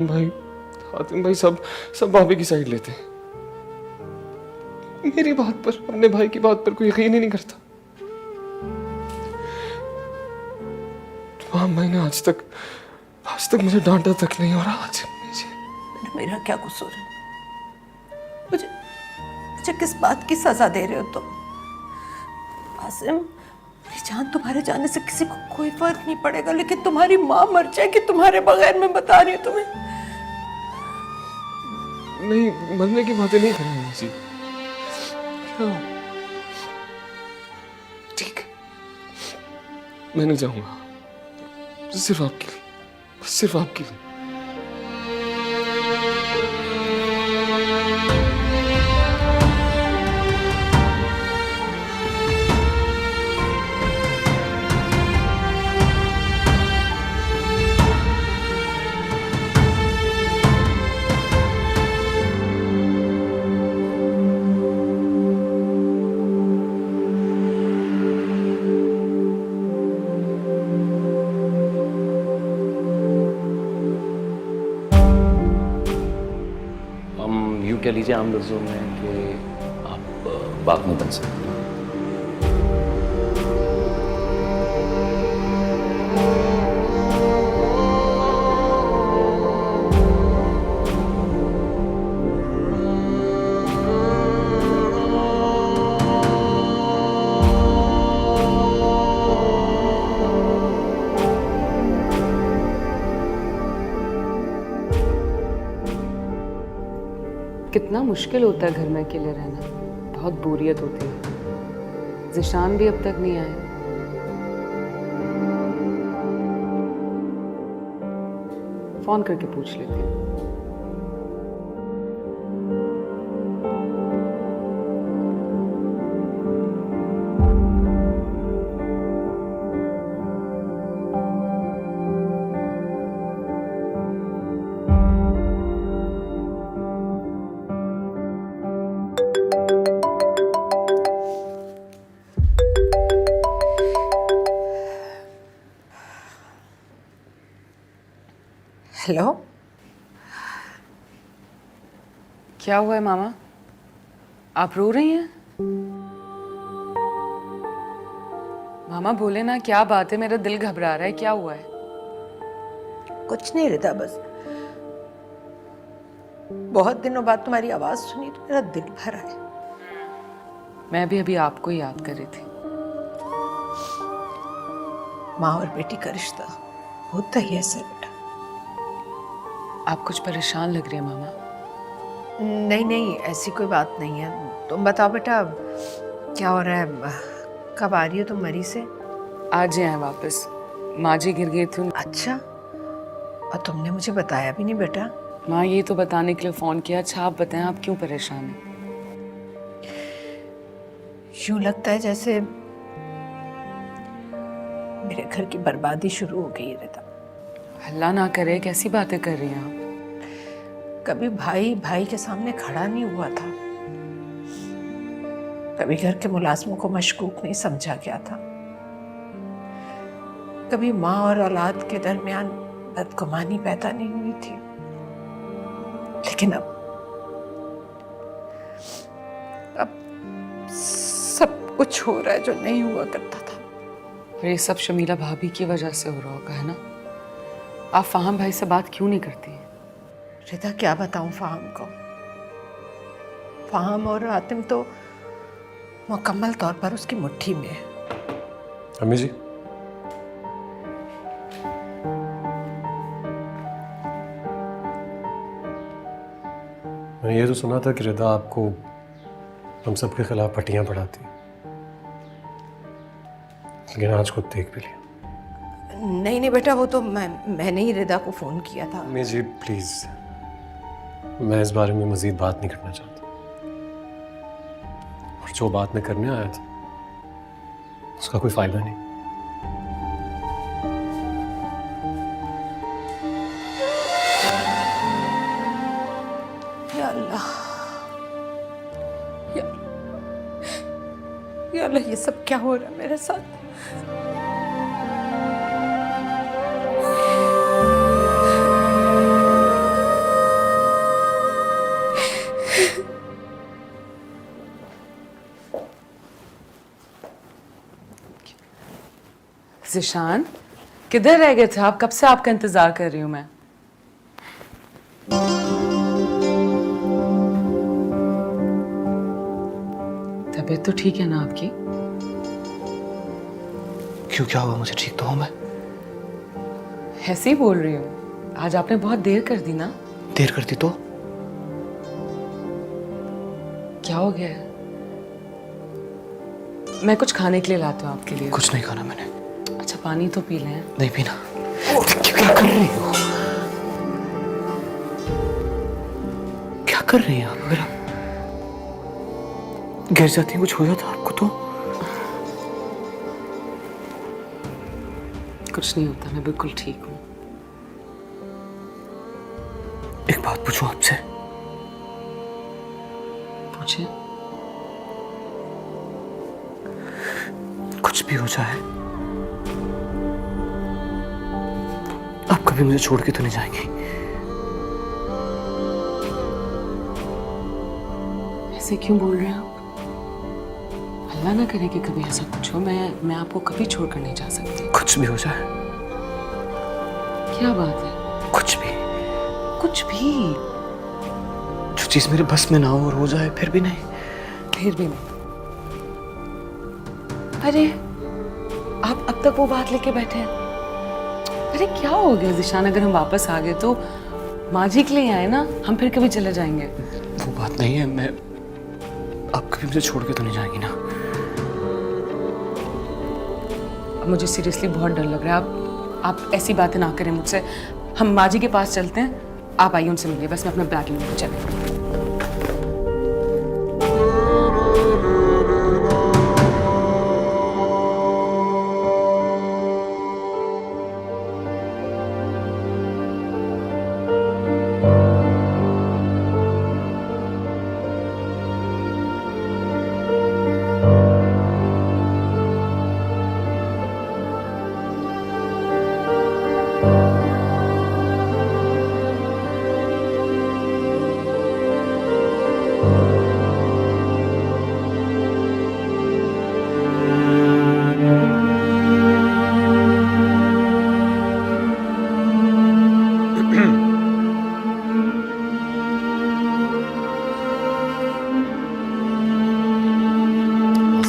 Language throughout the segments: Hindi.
भाई, हातिम भाई सब सब भाभी की साइड लेते हैं। मेरी बात पर, अपने भाई की बात पर कोई यकीन ही नहीं करता। तमाम भाई ने आज तक मुझे डांटा तक नहीं, और आज मुझे मेरा क्या कसूर है? मुझे मुझे किस बात की सजा दे रहे हो तुम? आसिम, मेरी जान तुम्हारे जाने से किसी को कोई फर्क नहीं पड़ेगा, लेकिन तुम्हारी माँ मर जाएगी तुम्हारे बगैर। मैं बता रही हूँ तुम्हें। नहीं, मरने की बातें नहीं कर रही जी। क्या? ठीक है, मैं नहीं जाऊंगा, सिर्फ आपके लिए, सिर्फ आपके लिए। यूँ कह लीजिए आम लफ्ज़ों में कि आप बाप नहीं बन सकते। कितना मुश्किल होता है घर में अकेले रहना, बहुत बोरियत होती है। ज़िशान भी अब तक नहीं आए। फोन करके पूछ लेती हूँ। हेलो, क्या हुआ है मामा? आप रो रही हैं? मामा बोले ना, क्या बात है? मेरा दिल घबरा रहा है, क्या हुआ है? कुछ नहीं रिदा, बस बहुत दिनों बाद तुम्हारी आवाज सुनी तो मेरा दिल भरा है। मैं भी अभी आपको ही याद कर रही थी। माँ और बेटी का रिश्ता होता ही ऐसा है बेटा। आप कुछ परेशान लग रही हैं मामा। नहीं नहीं, ऐसी कोई बात नहीं है। तुम बताओ बेटा, क्या हो रहा है? कब आ रही हो तुम मरी से? आज ही आए वापस। माँ जी गिर गई थी। अच्छा, और तुमने मुझे बताया भी नहीं बेटा। माँ, ये तो बताने के लिए फोन किया। अच्छा आप बताएं, आप क्यों परेशान हैं? यूं लगता है जैसे मेरे घर की बर्बादी शुरू हो गई है रिदा। अल्लाह ना करे, कैसी बातें कर रही हैं आप? कभी भाई भाई के सामने खड़ा नहीं हुआ था, कभी घर के मुलाजमों को मशकूक नहीं समझा गया था, कभी माँ और औलाद के दरमियान बदगुमानी पैदा नहीं हुई थी। लेकिन अब सब कुछ हो रहा है जो नहीं हुआ करता था। और ये सब शमीला भाभी की वजह से हो रहा होगा, है ना? आप फाहम भाई से बात क्यों नहीं करती? रिदा, क्या बताऊं फाहम को? फाहम और आतिम तो मुकम्मल तौर पर उसकी मुट्ठी में है। अम्मी जी, मैंने ये तो सुना था कि रिदा आपको हम सब के खिलाफ पट्टियां पढ़ाती, लेकिन आज खुद देख भी लिया। नहीं नहीं बेटा, वो तो मैंने ही रिदा को फोन किया था। अम्मी जी प्लीज, मैं इस बारे में मजीद बात नहीं करना चाहता, और जो बात मैं करने आया था उसका कोई फायदा नहीं। या अल्लाह, या अल्लाह, ये सब क्या हो रहा है मेरे साथ? जिशान, किधर रह गए थे आप? कब से आपका इंतजार कर रही हूँ मैं। तबीयत तो ठीक है ना आपकी? क्यों, क्या हुआ? मुझे ठीक तो हूं मैं। ऐसे ही बोल रही हूँ। आज आपने बहुत देर कर दी ना। देर करती तो? क्या हो गया है? मैं कुछ खाने के लिए लाती हूँ आपके लिए। कुछ नहीं खाना मैंने। अच्छा, पानी तो पी लें। नहीं पीना। क्या कर रही हो? क्या कर रही हैं आप? अगर आप गिर जाती हैं, कुछ हो जाता आपको तो? कुछ नहीं होता, मैं बिल्कुल ठीक हूँ। एक बात पूछूं आपसे? पूछे। कुछ भी हो जाए, आप कभी मुझे छोड़ के तो नहीं जाएंगी? ऐसे क्यों बोल रहे हैं आप? अल्लाह ना करे कि कभी ऐसा कुछ हो। मैं आपको कभी छोड़कर नहीं जा सकती। कुछ भी हो जाए? क्या बात है? कुछ भी? कुछ भी? जो चीज मेरे बस में ना हो और हो जाए, फिर भी नहीं? फिर भी नहीं। अरे, आप अब तक वो बात लेके बैठे हैं। अरे क्या हो गया जिशान? अगर हम वापस आ गए तो माँ जी के लिए आए ना, हम फिर कभी चले जाएंगे। वो बात नहीं है। मैं, आप कभी मुझे छोड़ के तो नहीं जाएंगी ना? अब मुझे सीरियसली बहुत डर लग रहा है। आप ऐसी बातें ना करें मुझसे। हम माँ जी के पास चलते हैं, आप आइए उनसे मिलिए। बस मैं अपना बैग लेकर चले।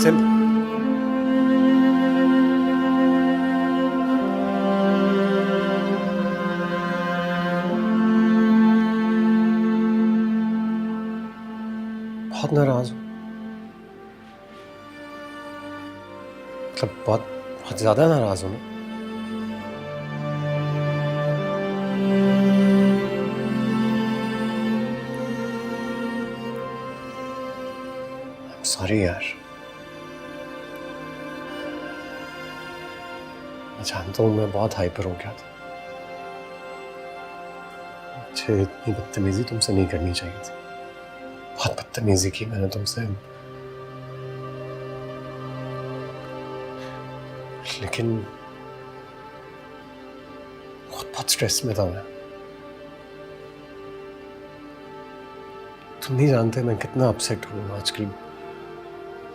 सिम, बहुत नाराज हूँ। मतलब बहुत बहुत ज्यादा नाराज हूँ ना। सॉरी यार। मैं जानता हूँ मैं बहुत हाइपर हो गया था। मुझे इतनी बदतमीजी तुमसे नहीं करनी चाहिए थी। बहुत बदतमीजी की मैंने तुमसे। लेकिन बहुत स्ट्रेस में था मैं। तुम नहीं जानते मैं कितना अपसेट हूँ आजकल।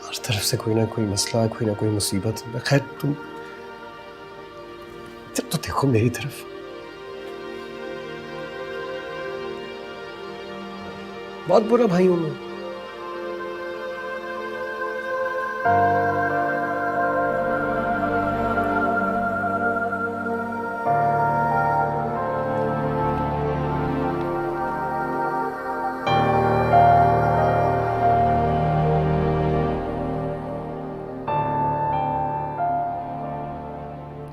हर तरफ से कोई ना कोई मसला, कोई ना कोई मुसीबत। खैर तुम जब तो देखो मेरी तरफ। बहुत बुरा भाई हूं मैं।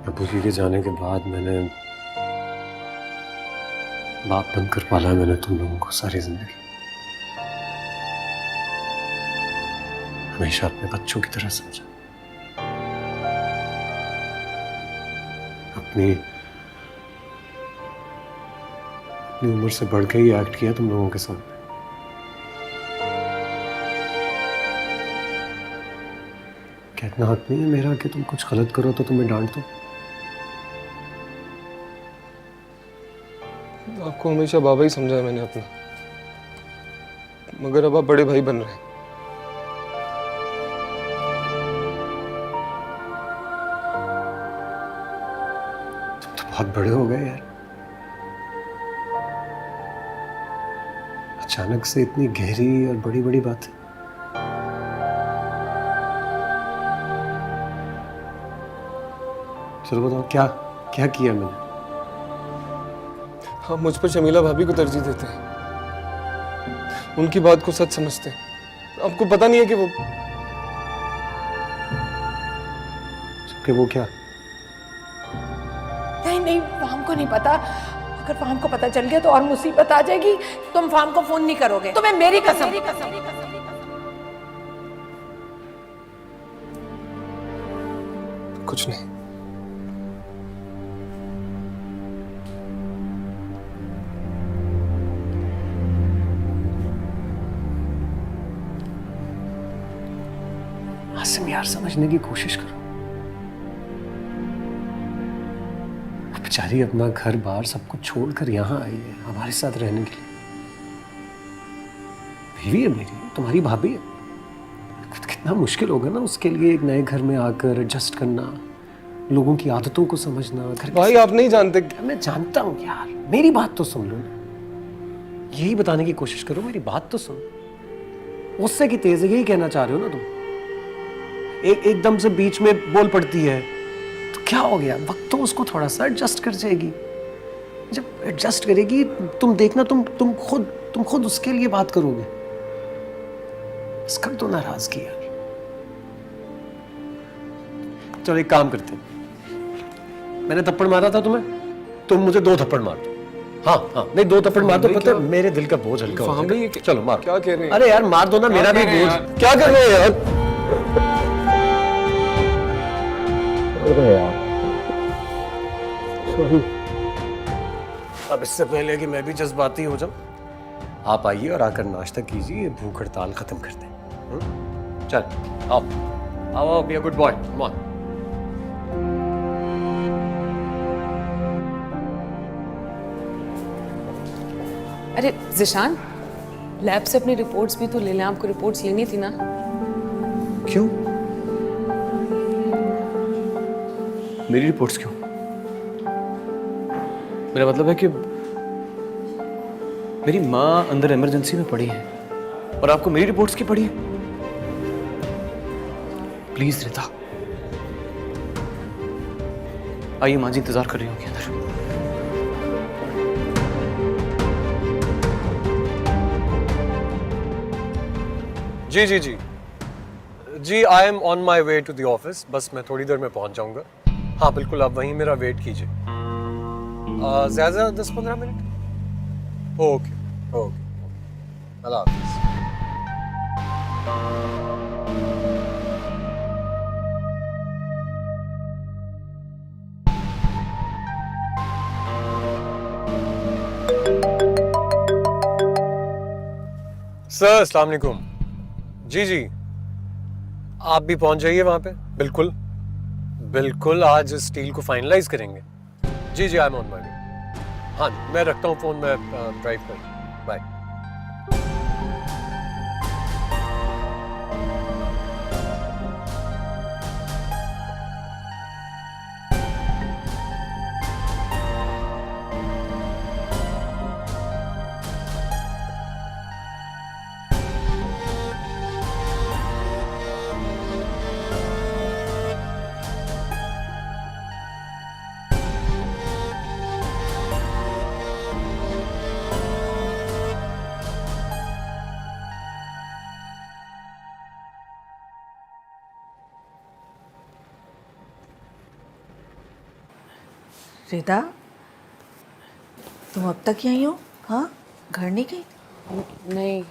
अबू जी के जाने के बाद मैंने बाप बनकर पाला है मैंने तुम लोगों को सारी जिंदगी। हमेशा अपने बच्चों की तरह समझा। अपनी उम्र से बढ़ के ही एक्ट किया तुम लोगों के सामने। क्या इतना हक नहीं है मेरा कि तुम कुछ गलत करो तो तुम्हें डांट दो? आपको हमेशा बाबा ही समझा है मैंने अपना, मगर अब आप बड़े भाई बन रहे हैं। बहुत बड़े हो गए यार। अचानक से इतनी गहरी और बड़ी बड़ी बातें। चलो बताओ क्या क्या किया मैंने? आप मुझ पर शमीला भाभी को तरजीह देते हैं, उनकी बात को सच समझते हैं। आपको पता नहीं है कि वो क्या? नहीं नहीं, फाहम को नहीं पता। अगर फाहम को पता चल गया तो और मुसीबत आ जाएगी। तुम फाहम को फोन नहीं करोगे? तुम्हें मेरी कसम। कुछ नहीं। आसिम यार, समझने की कोशिश करो। बेचारी अपना घर बार सब कुछ छोड़कर यहाँ आई है हमारे साथ रहने के लिए। बीवी है मेरी, तुम्हारी भाभी है। कितना मुश्किल होगा ना उसके लिए एक नए घर में आकर एडजस्ट करना, लोगों की आदतों को समझना। घर भाई आप नहीं जानते। मैं जानता हूँ यार, मेरी बात तो सुन लो ना। यही बताने की कोशिश करो, मेरी बात तो सुन। उससे की तेज है, यही कहना चाह रहे हो ना तुम? एकदम से बीच में बोल पड़ती है तो क्या हो गया? वक्त तो उसको थोड़ा सा एडजस्ट कर जाएगी। जब एडजस्ट करेगी तुम देखना, तुम खुद उसके लिए बात करोगे। बस कर दो नाराजगी यार। चलो एक काम करते हैं, मैंने थप्पड़ मारा था तुम्हें, तुम मुझे 2 थप्पड़ मार दो। हाँ हाँ, नहीं 2 थप्पड़ मार दो। पता है मेरे दिल का बोझ हल्का हो जाएगा। चलो मार। क्या कह रहे हैं? अरे यार मार दो ना, मेरा भी बोझ। क्या कर रहे हो यार? सॉरी। अब इससे पहले कि मैं भी जज्बाती हो जाऊं, आप आइए और आकर नाश्ता कीजिए, भूख हड़ताल खत्म कर दें। चल आओ आओ आओ, be a good boy, come on. अरे जिशान, लैब से अपनी रिपोर्ट्स भी तो ले लें। आपको रिपोर्ट्स लेनी थी ना? क्यों? मेरी रिपोर्ट्स क्यों? मेरा मतलब है कि मेरी माँ अंदर इमरजेंसी में पड़ी है और आपको मेरी रिपोर्ट्स की पड़ी है। प्लीज रिता, आइए, माँ जी इंतजार कर रही होंगी अंदर। जी जी जी जी, I am on my way to the office. बस मैं थोड़ी देर में पहुंच जाऊंगा। हाँ बिल्कुल, आप वहीं मेरा वेट कीजिए। ज़्यादा 10-15 मिनट। ओके ओके, अल्लाह हाफिज़। सर अस्सलाम वालेकुम। जी जी, आप भी पहुंच जाइए वहां पे। बिल्कुल बिल्कुल, आज इस डील को फाइनलाइज करेंगे। जी जी, I am on my way. हाँ मैं रखता हूँ फोन, मैं ड्राइव कर। बाय। रिदा, तुम अब तक यहीं हो? हाँ, घर नहीं गई? नहीं।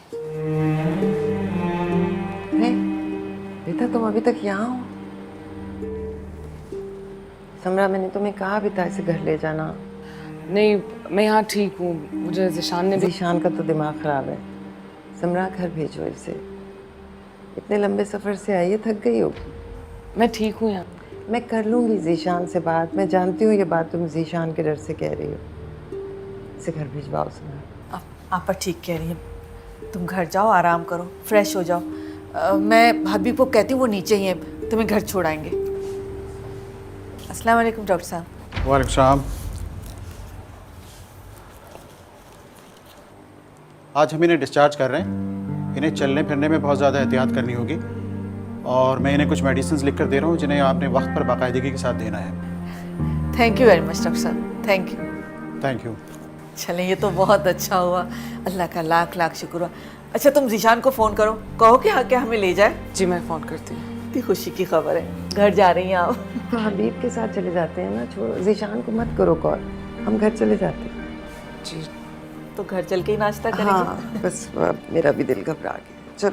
रिता तुम अभी तक यहाँ हो? समरा, मैंने तुम्हें कहा भी था इसे घर ले जाना। नहीं, मैं यहाँ ठीक हूँ। मुझे जिशान ने भी। जीशान का तो दिमाग खराब है। समरा, घर भेजो इसे। इतने लंबे सफर से आई है, थक गई होगी। मैं ठीक हूँ यहाँ। मैं कर लूँगी जीशान से बात। मैं जानती हूँ ये बात तुम जीशान के डर से कह रही हो। इसे घर भिजवाओ समरा। आप ठीक कह रही हैं। तुम घर जाओ, आराम करो, फ्रेश हो जाओ। मैं भाभी को कहती हूँ, वो नीचे ही हैं, तुम्हें घर छोड़ाएंगे। अस्सलाम वालेकुम डॉक्टर साहब। वालेकुम सलाम। आज हम इन्हें डिस्चार्ज कर रहे हैं। इन्हें चलने फिरने में बहुत ज़्यादा एहतियात करनी होगी और मैं इन्हें कुछ मेडिसिन लिख कर दे रहा हूँ जिन्हें आपने वक्त पर बाकायदगी के साथ देना है। Thank you very much doctor साहब, थैंक यू। Thank you. चलें, ये तो बहुत अच्छा हुआ, अल्लाह का लाख लाख शुक्र हुआ। अच्छा तुम जीशान को फ़ोन करो, कहो कि आके हमें ले जाए। जी मैं फ़ोन करती हूँ। इतनी खुशी की खबर है, घर जा रही हैं आप? तो हबीब के साथ चले जाते हैं ना, छोड़ो जीशान को मत करो कॉल, हम घर चले जाते हैं। जी तो घर चल के ही नाश्ता करेंगे। हाँ बस मेरा भी दिल घबरा गया। चल।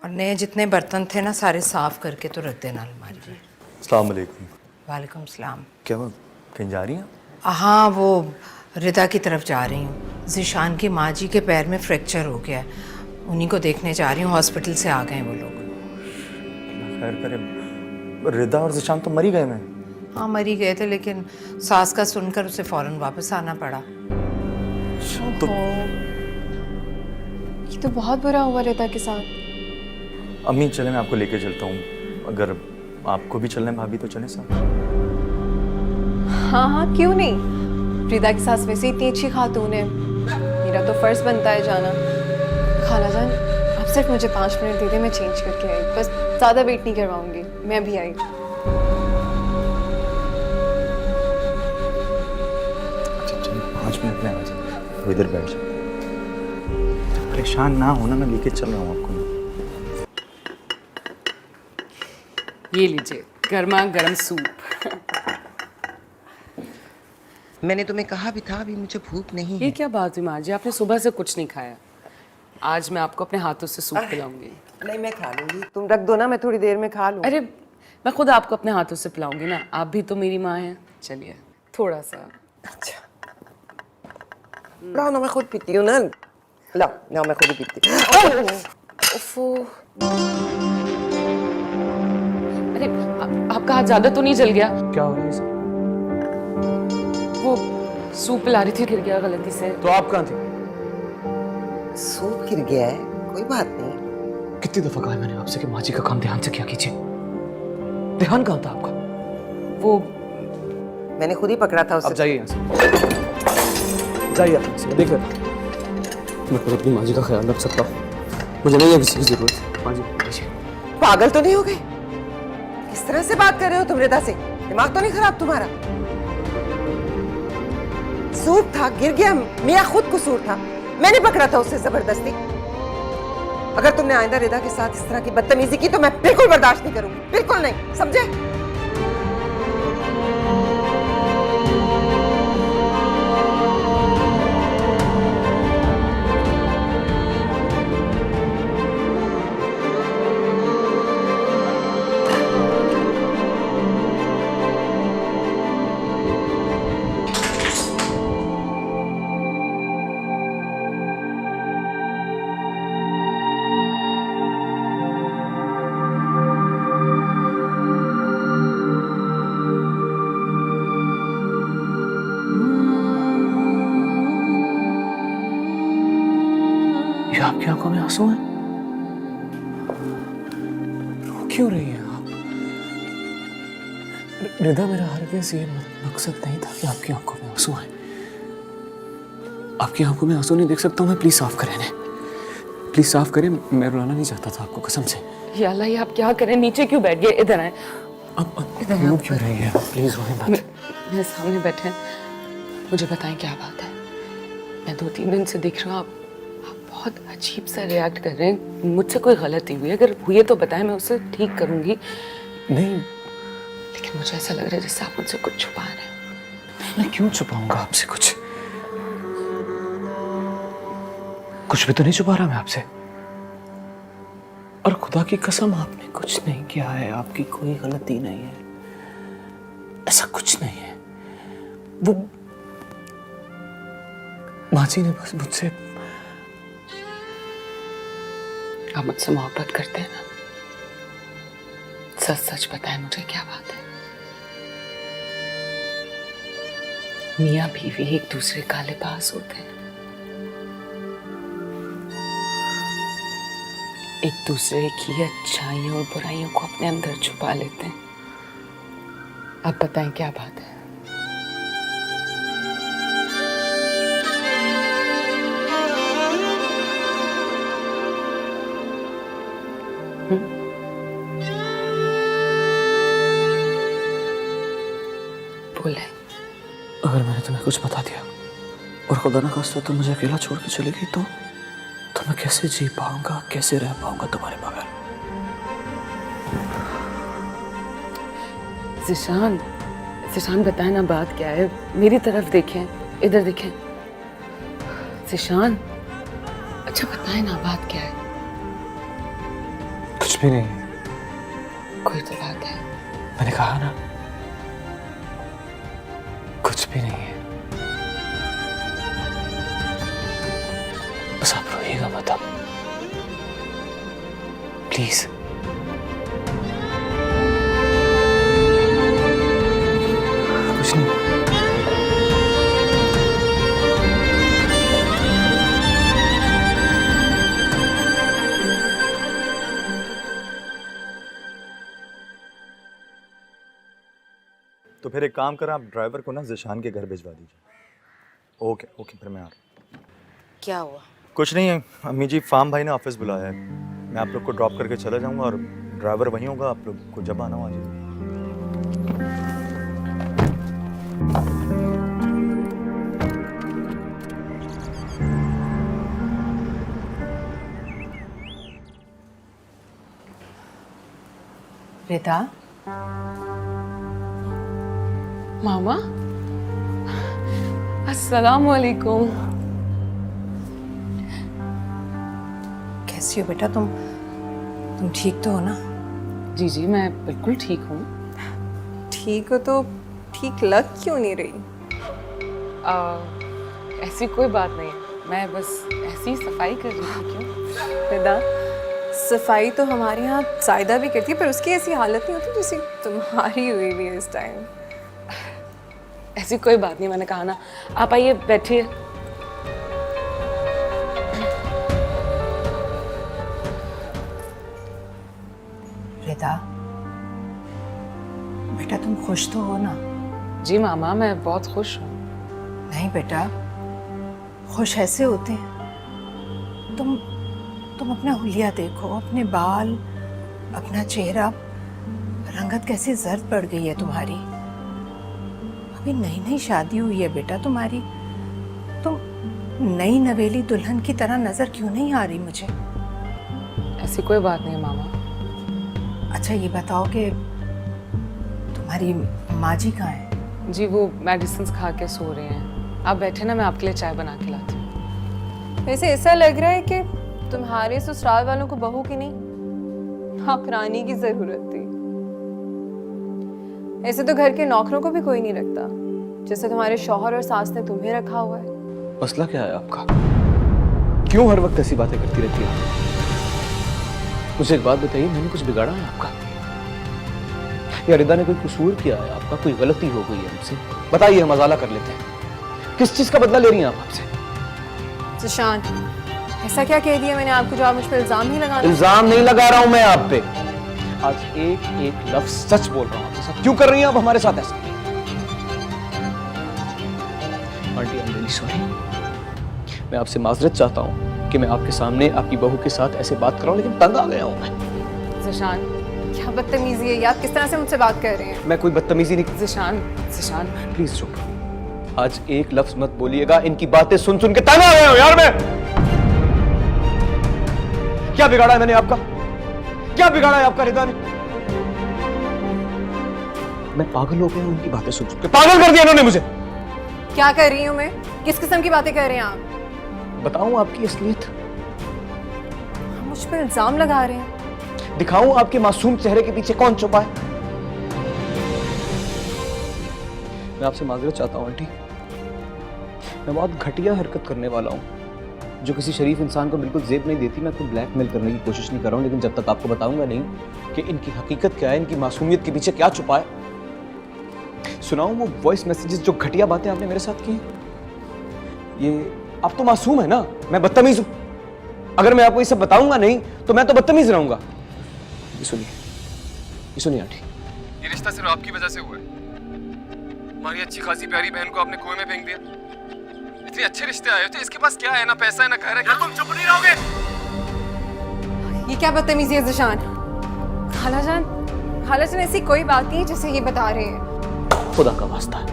और नए जितने बर्तन थे ना सारे साफ करके तो रख देना अलमारी में। अस्सलाम वालेकुम। वालेकुम सलाम। क्या हुआ, कहीं जा रही हैं? हाँ वो रिदा की तरफ जा रही हूँ। जीशान की माँ जी के पैर में फ्रैक्चर हो गया है, उन्हीं को देखने जा रही हूँ। हॉस्पिटल से आ गए हैं वो लोग। खैर करे, रिदा और ज़िशान तो मरी गए हैं। हाँ मरी गए थे, लेकिन सास का सुनकर उसे फ़ौरन वापस आना पड़ा। तो ये तो बहुत बुरा हुआ रिदा के साथ। अम्मी चले, मैं आपको लेके चलता हूँ। अगर आपको भी चलना है भाभी तो चलें साथ। हाँ हाँ क्यों नहीं, रिदा की सास वैसे इतनी अच्छी खातून है, मेरा तो फर्ज बनता है जाना। खालाजान आप सिर्फ मुझे 5 मिनट दे दे, मैं चेंज करके आई, बस ज़्यादा वेट नहीं करवाऊंगी, मैं भी आई। अच्छा चलिए 5 मिनट में आ जाए, तो इधर बैठ जाओ। परेशान ना होना, मैं लेके चल रहा हूँ आपको। ये लीजिए गर्मा गर्म सूप। मैंने तुम्हें कहा भी था अभी मुझे भूख नहीं ये क्या बात हुई माँ जी, आपने सुबह से कुछ नहीं खाया। आज मैं आपको अपने हाथों से सूप पिलाऊंगी। नहीं मैं खा लूंगी, तुम रख दो ना, मैं थोड़ी देर में खा लूँ। अरे मैं खुद आपको अपने हाथों से पिलाऊंगी ना, आप भी तो मेरी माँ हैं। चलिए थोड़ा सा। अच्छा लाओ ना, मैं खुद पीती हूँ ना। लाओ मैं खुद ही पीती हूँ। ओफो। अरे आपका हाथ ज्यादा तो नहीं जल गया? क्या हो रहा है इसे? वो सूप पिला रही थी, गिर गया गलती से। तो आप कहाँ थे? सूप गिर गया है, कोई बात नहीं। कितनी दफा कहा है मैंने आपसे कि माँ जी का काम ध्यान से किया कीजिए। ध्यान कहाँ था आपका? वो मैंने खुद ही पकड़ा था उसे। आप जाइए यहाँ से, जाइए आप यहाँ से, मैं देख लेता हूँ। मैं खुद अपनी माँ जी का ख्याल रख सकता हूँ, मुझे नहीं है किसी की जरूरत। माँ जी लीजिए। पागल तो नहीं हो गए? किस तरह से बात कर रहे हो तुम रिदा से? दिमाग तो नहीं खराब तुम्हारा? सूप था, गिर गया, मेरा खुद कसूर था, मैंने पकड़ा था उसे जबरदस्ती। अगर तुमने आइंदा रिदा के साथ इस तरह की बदतमीजी की तो मैं बिल्कुल बर्दाश्त नहीं करूंगी, बिल्कुल नहीं, समझे? ये आपकी आंखों में आंसू हैं? रो क्यों रही हैं आप? रिदा, मेरा हरगिज़ ये मकसद नहीं था कि आपकी आंखों में आंसू आए। आपकी आंखों में आंसू नहीं देख सकता हूँ मैं, प्लीज साफ करें इन्हें, प्लीज साफ करें। मैं रुलाना नहीं चाहता था आपको, कसम से। या अल्लाह, ये आप क्या करें? नीचे क्यों बैठ गए? इधर आए। अब रो क्यों रही है? प्लीज रोए मत। मेरे सामने बैठे हैं, मुझे बताएं क्या बात है। मैं 2-3 दिन से देख रहा हूँ आप बहुत अजीब सा रिएक्ट कर रहे हैं। मुझसे कोई गलती हुई है? अगर हुई है तो बताएं, मैं उसे ठीक करूंगी। नहीं, लेकिन मुझे ऐसा लग रहा है जैसे आप मुझसे कुछ छुपा रहे हैं। मैं क्यों छुपाऊंगा आपसे कुछ? कुछ भी तो नहीं छुपा रहा मैं आपसे। और खुदा की कसम आपने कुछ नहीं किया है, आपकी कोई गलती नहीं है, ऐसा कुछ नहीं है। वो माँ जी ने बस मुझसे, आप मुझसे मोहब्बत करते हैं ना? सच सच बताएं मुझे, क्या बात है? मियाँ बीवी एक दूसरे का लिबास होते हैं, एक दूसरे की अच्छाइयों और बुराइयों को अपने अंदर छुपा लेते हैं। आप बताएं क्या बात है? अगर मैंने तुम्हें कुछ बता दिया और खुदा न खास्ता तुम मुझे अकेला छोड़ के चली गई तो मैं कैसे जी पाऊंगा, कैसे रह पाऊंगा तुम्हारे बगैर? ज़िशान, ज़िशान बताएं ना बात क्या है? मेरी तरफ देखें, इधर देखें। ज़िशान, अच्छा बताएं ना बात क्या है? कुछ भी नहीं। कोई तो बात है। मैंने कहा ना, कुछ भी नहीं है। बस आप रोइएगा मत अब, प्लीज। कुछ नहीं। तो फिर एक काम करें, आप ड्राइवर को ना ज़िशान के घर भिजवा दीजिए। ओके ओके, फिर मैं आ रहा हूँ। क्या हुआ? कुछ नहीं है अम्मी जी, फार्म भाई ने ऑफिस बुलाया है। मैं आप लोग को ड्रॉप करके चला जाऊंगा और ड्राइवर वहीं होगा, आप लोग को जब आना हो आ जाइए। रिदा, मामा, अस्सलाम वालेकुम। कैसी हो बेटा तुम ठीक तो हो ना? जी जी, मैं बिल्कुल ठीक हूँ। ठीक हो तो ठीक लग क्यों नहीं रही? ऐसी कोई बात नहीं है, मैं बस ऐसी सफाई कर रही थी। क्यों? रिदा, सफाई तो हमारे यहाँ जायदा भी करती है, पर उसकी ऐसी हालत नहीं होती जैसी तुम्हारी हुई भी है इस टाइम। ऐसी कोई बात नहीं, मैंने कहा ना। आप आइए, बैठिए। रिदा, बेटा तुम खुश तो हो ना? जी मामा, मैं बहुत खुश हूँ। नहीं बेटा, खुश ऐसे होते हैं। तुम अपना हुलिया देखो, अपने बाल, अपना चेहरा, रंगत कैसी जर्द पड़ गई है तुम्हारी। अभी नई नई शादी हुई है बेटा तुम्हारी, तुम नई नवेली दुल्हन की तरह नजर क्यों नहीं आ रही मुझे? ऐसी कोई बात नहीं मामा। अच्छा ये बताओ कि तुम्हारी माँ जी कहाँ है? जी वो मेडिसिन खा के सो रहे हैं। आप बैठे ना, मैं आपके लिए चाय बना के लाती हूँ। वैसे ऐसा लग रहा है कि तुम्हारे ससुराल वालों को बहू की नहीं, नौकरानी की जरूरत थी। ऐसे तो घर के नौकरों को भी कोई नहीं रखता, जैसे तुम्हारे शौहर और सास ने तुम्हें रखा हुआ है। मसला क्या है आपका? क्यों हर वक्त ऐसी बातें करती रहती है? मुझे एक बात बताइए, मैंने कुछ बिगाड़ा है आपका? या रिदा ने कोई कसूर किया है आपका? कोई गलती हो गई है हमसे? बताइए, हम मजाला कर लेते हैं। किस चीज का बदला ले रही हैं आप हमसे? ज़िशान, ऐसा क्या कह दिया मैंने आपको जो आप मुझ पर इल्जाम ही लगा? इल्जाम नहीं लगा रहा हूं मैं आप पे। आज एक एक लफ्ज सच बोल रहा हूं आपके साथ। क्यों कर रही हैं आप हमारे साथ ऐसा? Aunty, I am really sorry. मैं आपसे माजरत चाहता हूं कि मैं आपके सामने आपकी बहू के साथ ऐसे बात कर रहा हूं, लेकिन तंग आ गया हूं मैं। ज़िशान, क्या बदतमीजी है? आप किस तरह से मुझसे बात कर रहे हैं? मैं कोई बदतमीजी नहीं। ज़िशान प्लीज चुप। आज एक लफ्ज मत बोलिएगा, इनकी बातें सुन सुन के तंग आ गया हूं यार मैं। क्या बिगाड़ा है मैंने आपका? क्या बिगाड़ा है आपका रिदा ने? मैं पागल हो गया हूं उनकी बातें सुन सुन के। पागल कर दिया इन्होंने मुझे। क्या कर रही हूँ मैं? किस किस्म की बातें कर रहे हैं आप? बताऊं आपकी असलियत? आप मुझ पर इल्जाम लगा रहे हैं। दिखाऊं आपके मासूम चेहरे के पीछे कौन छुपा है? मैं आपसे माजरत चाहता हूं आंटी। मैं बहुत घटिया हरकत करने वाला हूं जो किसी शरीफ इंसान को बिल्कुल जेब नहीं देती। मैं आपको ब्लैकमेल करने की कोशिश नहीं कर रहा हूं, लेकिन जब तक आपको बताऊंगा नहीं कि इनकी हकीकत क्या है, इनकी मासूमियत के पीछे क्या छुपा है। सुनाऊं वो वॉइस मैसेजेस जो घटिया बातें आपने मेरे साथ की? ये आप तो मासूम है ना, मैं बदतमीज हूं? अगर मैं आपको ये सब बताऊंगा नहीं तो मैं तो बदतमीज रहूंगा। ये सुनिए आंटी, ये रिश्ता सिर्फ आपकी वजह से हुआ है। हमारी अच्छी खासी प्यारी बहन को आपने कुएं में फेंक दिया। इतने अच्छे रिश्ते आए थे, इसके पास क्या है? ना पैसा है ना घर है। क्या तुम चुप नहीं रहोगे? ये क्या बदतमीजी है ज़िशान? खालाजान ऐसी कोई बात नहीं है जैसे ये बता रहे हैं। खुदा का वास्ता है,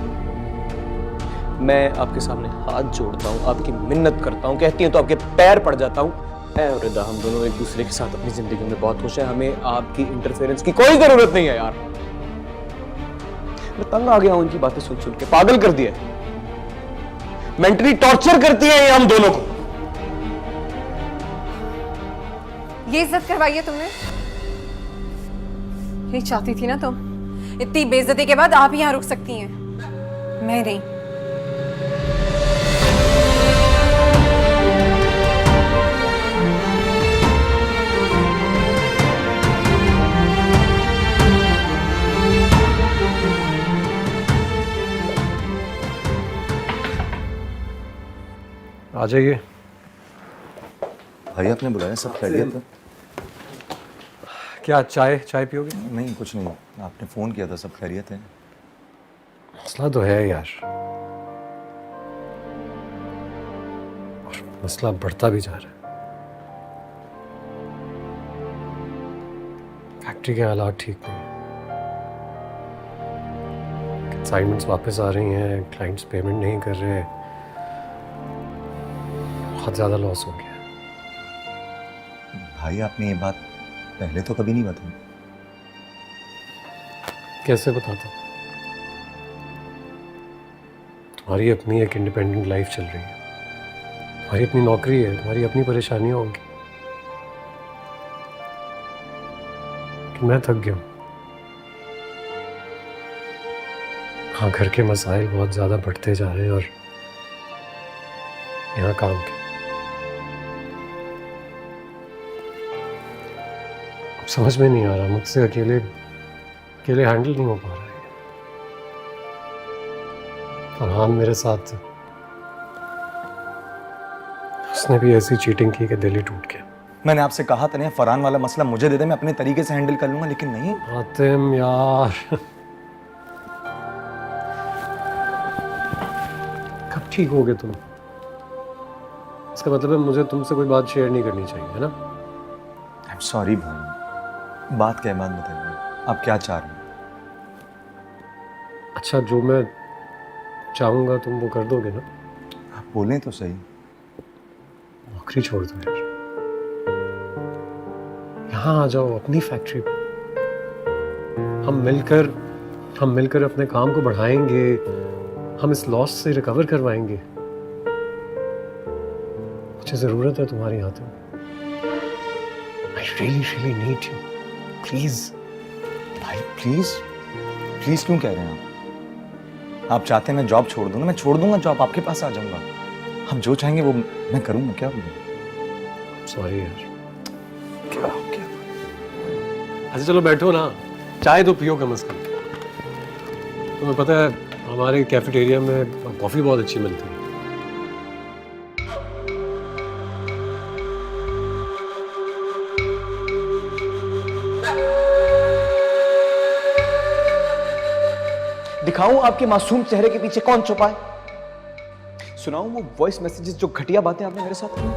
मैं आपके सामने हाथ जोड़ता हूँ, आपकी मिन्नत करता हूँ, कहती हैं तो आपके पैर पड़ जाता हूँ। मैं और रिदा हम दोनों एक दूसरे के साथ अपनी जिंदगी में बहुत खुश हैं, हमें आपकी इंटरफेरेंस की कोई जरूरत नहीं है यार। मैं तंग आ गया हूँ इनकी बातें सुन सुन के, पागल कर दिया है, मेंटली टॉर्चर करती है ये हम दोनों को। ये इज्जत करवाई है तुमने? यही चाहती थी ना तुम? इतनी बेइज्जती के बाद आप यहाँ रुक सकती हैं, मैं नहीं। आ जाइए। भाई आपने बुलाया, सब खैरियत है? क्या चाय चाय पियोगे? नहीं कुछ नहीं, आपने फ़ोन किया था, सब खैरियत है? मसला तो है यार, और मसला बढ़ता भी जा रहा है। फैक्ट्री के हालात ठीक नहीं है, असाइनमेंट्स वापस आ रही हैं, क्लाइंट्स पेमेंट नहीं कर रहे, बहुत ज़्यादा लॉस हो गया। भाई आपने ये बात पहले तो कभी नहीं बताई। कैसे बताता? तुम्हारी अपनी एक इंडिपेंडेंट लाइफ चल रही है, तुम्हारी अपनी नौकरी है, तुम्हारी अपनी परेशानियां होंगी, कि मैं थक गया हूँ। हाँ, घर के मसाइल बहुत ज़्यादा बढ़ते जा रहे हैं और यहाँ काम के। अब समझ में नहीं आ रहा, मुझसे अकेले अकेले हैंडल नहीं हो पा रहा है। फरहान मेरे साथ, उसने भी ऐसी चीटिंग की कि दिल ही टूट गया। मैंने आपसे कहा था नहीं, फरहान वाला मसला मुझे दे दे, मैं अपने तरीके से हैंडल कर लूंगा, लेकिन नहीं। आतिम यार, कब ठीक होगे तुम? इसका मतलब है मुझे तुमसे कोई बात शेयर नहीं करनी चाहिए, है ना? आई एम सॉरी भाई, बात क्या है, बात बताइए, आप क्या चाह रहे हैं? अच्छा, जो मैं चाहूँगा तुम वो कर दोगे ना? आप बोलें तो सही। नौकरी छोड़ दो यार, यहाँ आ जाओ अपनी फैक्ट्री पे, हम मिलकर अपने काम को बढ़ाएंगे, हम इस लॉस से रिकवर करवाएंगे। मुझे जरूरत है तुम्हारी हाथों में। I really need you. Please भाई प्लीज प्लीज क्यों कह रहे हैं आप चाहते हैं मैं जॉब छोड़ दूँ ना? मैं छोड़ दूंगा जॉब, आपके पास आ जाऊंगा, आप जो चाहेंगे वो मैं करूंगा। क्या बोलूँ? सॉरी यार। क्या हो गया? अच्छा चलो बैठो ना, चाय तो पियो कम से कम। तुम्हें पता है हमारे कैफेटेरिया में कॉफ़ी बहुत अच्छी मिलती है। दिखाऊं आपके मासूम चेहरे के पीछे कौन छुपा है? सुनाऊं वो वॉइस मैसेजेस जो घटिया बातें आपने मेरे साथ की?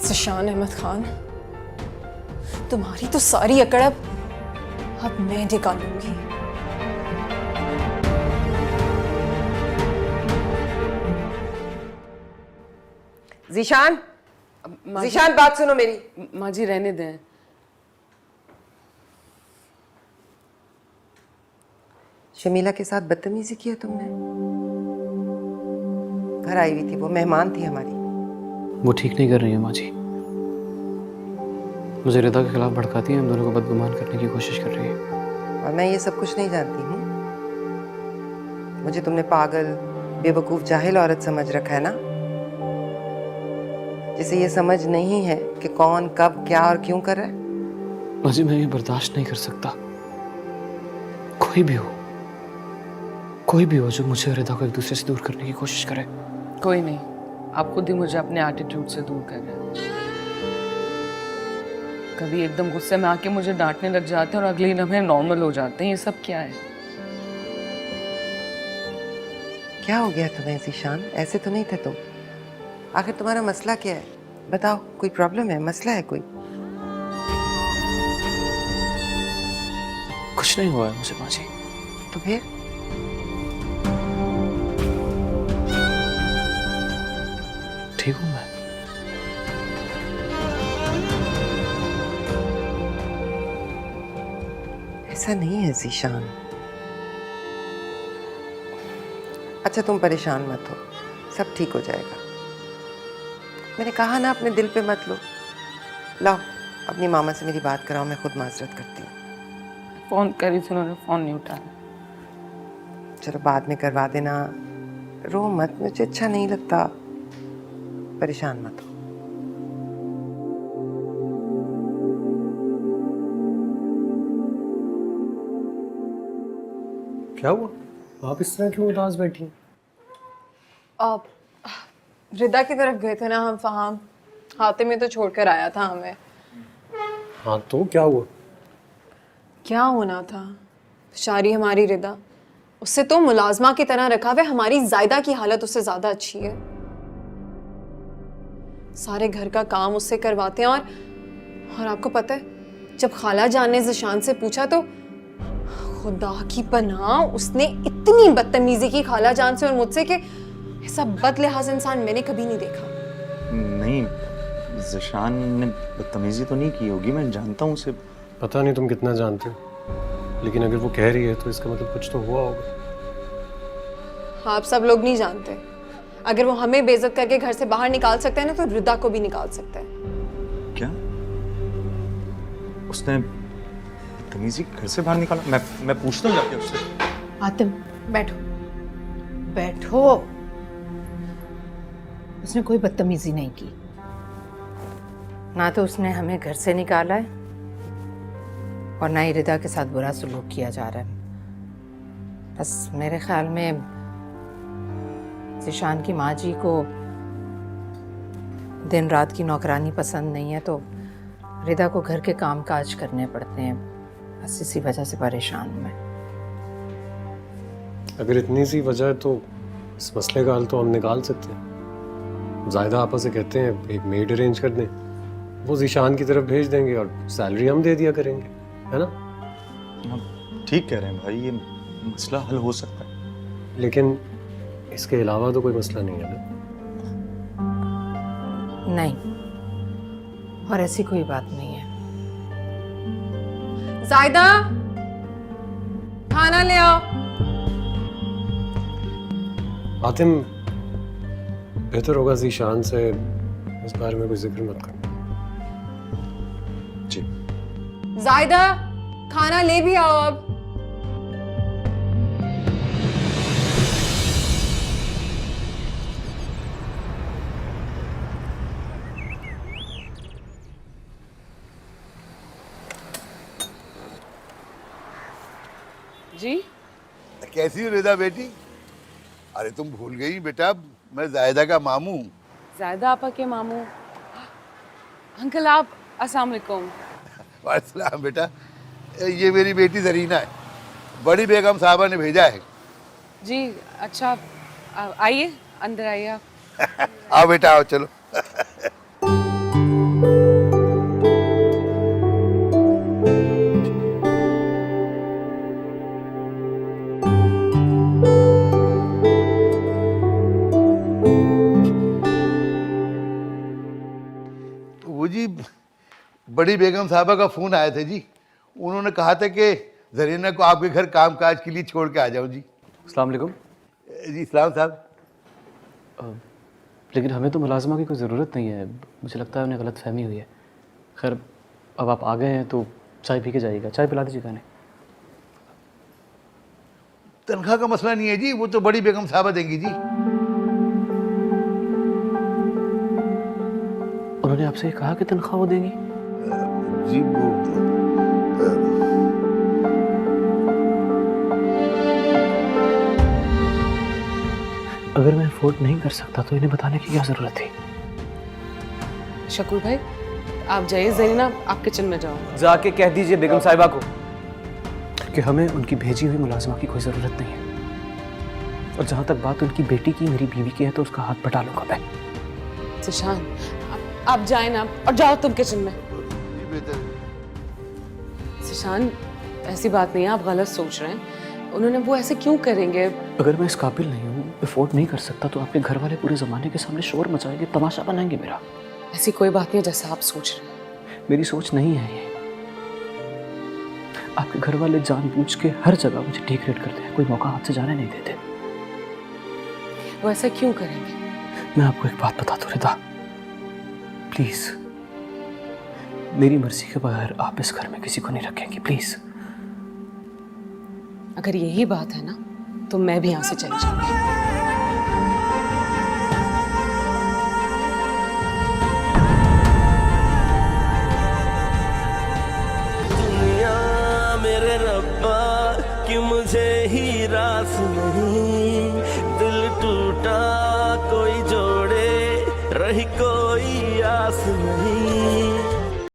ज़ीशान अहमद खान, तुम्हारी तो सारी अकड़ अब मैं निकालूंगी। ज़ीशान, ज़ीशान बात सुनो मेरी। माँ जी रहने दें। शमीला के साथ बदतमीजी किया तुमने? घर आई हुई थी, वो मेहमान थी हमारी। वो ठीक नहीं कर रही है माँ जी, मुझे रिदा के खिलाफ भड़काती है, हम दोनों को बदगुमान करने की कोशिश कर रही है। और मैं ये सब कुछ नहीं जानती हूँ। मुझे तुमने पागल, बेवकूफ, जाहिल औरत समझ रखा है ना, जिसे ये समझ नहीं है कि कौन कब क्या और क्यों कर रहा है। माँ जी मैं ये बर्दाश्त नहीं कर सकता, कोई भी हो जो मुझे और रिदा को एक दूसरे से दूर करने की कोशिश करे। कोई नहीं, आप खुद ही मुझे अपने एटीट्यूड से दूर कर रहे हैं। कभी एकदम गुस्से में आके मुझे डांटने लग जाते हैं और अगले ही लम्हे नॉर्मल हो जाते हैं। ये सब क्या है? क्या हो गया तुम्हें ज़ीशान? ऐसे तो नहीं थे तुम। आखिर तुम्हारा मसला क्या है? बताओ, कोई प्रॉब्लम है, मसला है कोई? कुछ नहीं हुआ है मुझे माँ जी। तो फिर ठीक हूँ मैं। ऐसा नहीं है ज़ीशान। अच्छा तुम परेशान मत हो, सब ठीक हो जाएगा। मैंने कहा ना अपने दिल पे मत लो। लाओ अपनी मामा से मेरी बात कराओ, मैं खुद माजरत करती हूँ। फोन करी थी, उन्होंने फोन नहीं उठाया। चलो बाद में करवा देना, रो मत, मुझे अच्छा नहीं लगता। परेशान मत हो। क्या हुआ? आप इस तरह क्यों उदास बैठी हैं? आप रिदा की तरफ गए थे ना हम फहाम, हाथे में तो छोड़कर आया था हमें। हाँ तो क्या हुआ? क्या होना था? बेचारी हमारी रिदा, उससे तो मुलाजमा की तरह रखा हुआ, हमारी जायदा की हालत उससे ज्यादा अच्छी है। सारे घर का काम उससे करवाते हैं और आपको पता है जब खाला जान ने ज़िशान से पूछा तो खुदा की पनाह उसने इतनी बदतमीजी की खाला जान से और मुझसे कि ऐसा बदलिहाज इंसान मैंने कभी नहीं देखा। नहीं, ज़िशान ने बदतमीजी तो नहीं की होगी, मैं जानता हूँ उसे। पता नहीं तुम कितना जानते हो, लेकिन अगर वो कह रही है तो इसका मतलब कुछ तो हुआ होगा। आप सब लोग नहीं जानते, अगर वो हमें बेइज्जत करके घर से बाहर निकाल सकता है ना तो रिदा को भी निकाल सकता है। क्या? उसने बदतमीजी घर से बाहर निकाला? मैं पूछता हूँ जाके उससे। आतिम बैठो, बैठो। उसने कोई बदतमीजी नहीं की, ना तो उसने हमें घर से निकाला है और ना ही रिदा के साथ बुरा सलूक किया जा रहा है। बस मेरे ख्याल में ज़िशान की माँ जी को दिन रात की नौकरानी पसंद नहीं है, तो रिदा को घर के काम काज करने पड़ते हैं। बस इसी वजह से परेशान हूं मैं। अगर इतनी सी वजह है तो इस मसले का हल तो हम निकाल सकते हैं। जायदा आपस से कहते हैं एक मेड अरेंज कर दें, वो ज़िशान की तरफ भेज देंगे और सैलरी हम दे दिया करेंगे, है ना? आप ठीक कह रहे हैं भाई, ये मसला हल हो सकता है। लेकिन इसके अलावा तो कोई मसला नहीं है ना? नहीं, और ऐसी कोई बात नहीं है। जायदा खाना ले आओ। आतिम, बेहतर होगा ज़िशान से इस बारे में कोई जिक्र मत करना। जी। जायदा खाना ले भी आओ अब। जी कैसी हो रिदा बेटी? अरे तुम भूल गई बेटा, मैं जायदा का मामू हूँ। ज़ायदा आपा के मामू। अंकल आप, अस्सलाम वालेकुम। वालेकुम बेटा, ये मेरी बेटी जरीना है, बड़ी बेगम साहबा ने भेजा है। जी अच्छा, आइए अंदर आइए आप। आओ बेटा आओ, चलो। वो जी बड़ी बेगम साहबा का फोन आया था जी, उन्होंने कहा था कि जरीना को आपके घर काम काज के लिए छोड़ के आ जाऊं जी। अस्सलाम वालेकुम। जी इस्लाम साहब। लेकिन हमें तो मुलाजमा की कोई ज़रूरत नहीं है, मुझे लगता है उन्हें गलत फहमी हुई है। खैर अब आप आ गए हैं तो चाय पी के जाइएगा, चाय पिला दीजिएगा इन्हें। तनख्वाह का मसला नहीं है जी, वो तो बड़ी बेगम साहबा देंगी जी। उन्होंने आपसे कहा कि तनख्वाह वो देंगी? जी वो अगर मैं अफोर्ड नहीं कर सकता तो इन्हें बताने की क्या ज़रूरत थी? शकूर भाई आप जाइए, जरीना आप किचन में जाओ। जाके कह दीजिए बेगम साहिबा को कि हमें उनकी भेजी हुई मुलाजमा की कोई ज़रूरत नहीं है, और जहाँ तक बात उनकी बेटी की, मेरी बीवी की है, तो उसका हाथ बटा लूँगा मैं। ज़िशान आप जाए ना और जाओ तुम किचन में। जी बेहतर है। सुशांत, ऐसी बात नहीं है, आप गलत सोच रहे हैं। उन्होंने वो ऐसे क्यों करेंगे? अगर मैं इस काबिल नहीं हूँ, अफोर्ड नहीं कर सकता, तो आपके घर वाले पूरे ज़माने के सामने शोर मचाएंगे, तमाशा बनाएंगे मेरा। ऐसी कोई बात नहीं है जैसा आप सोच रहे हैं। मेरी सोच नहीं है ये। आपके घर वाले जानबूझ के हर जगह मुझे डिग्रेड करते हैं, कोई मौका हाथ से जाने नहीं देते। वो ऐसा क्यों करेंगे? मैं आपको एक बात बता दूं रिदा, प्लीज, मेरी मर्जी के बगैर आप इस घर में किसी को नहीं रखेंगी, प्लीज। अगर यही बात है ना, तो मैं भी यहाँ से चली जाऊंगी। दुनिया मेरे रब्बा कि मुझे ही रास नहीं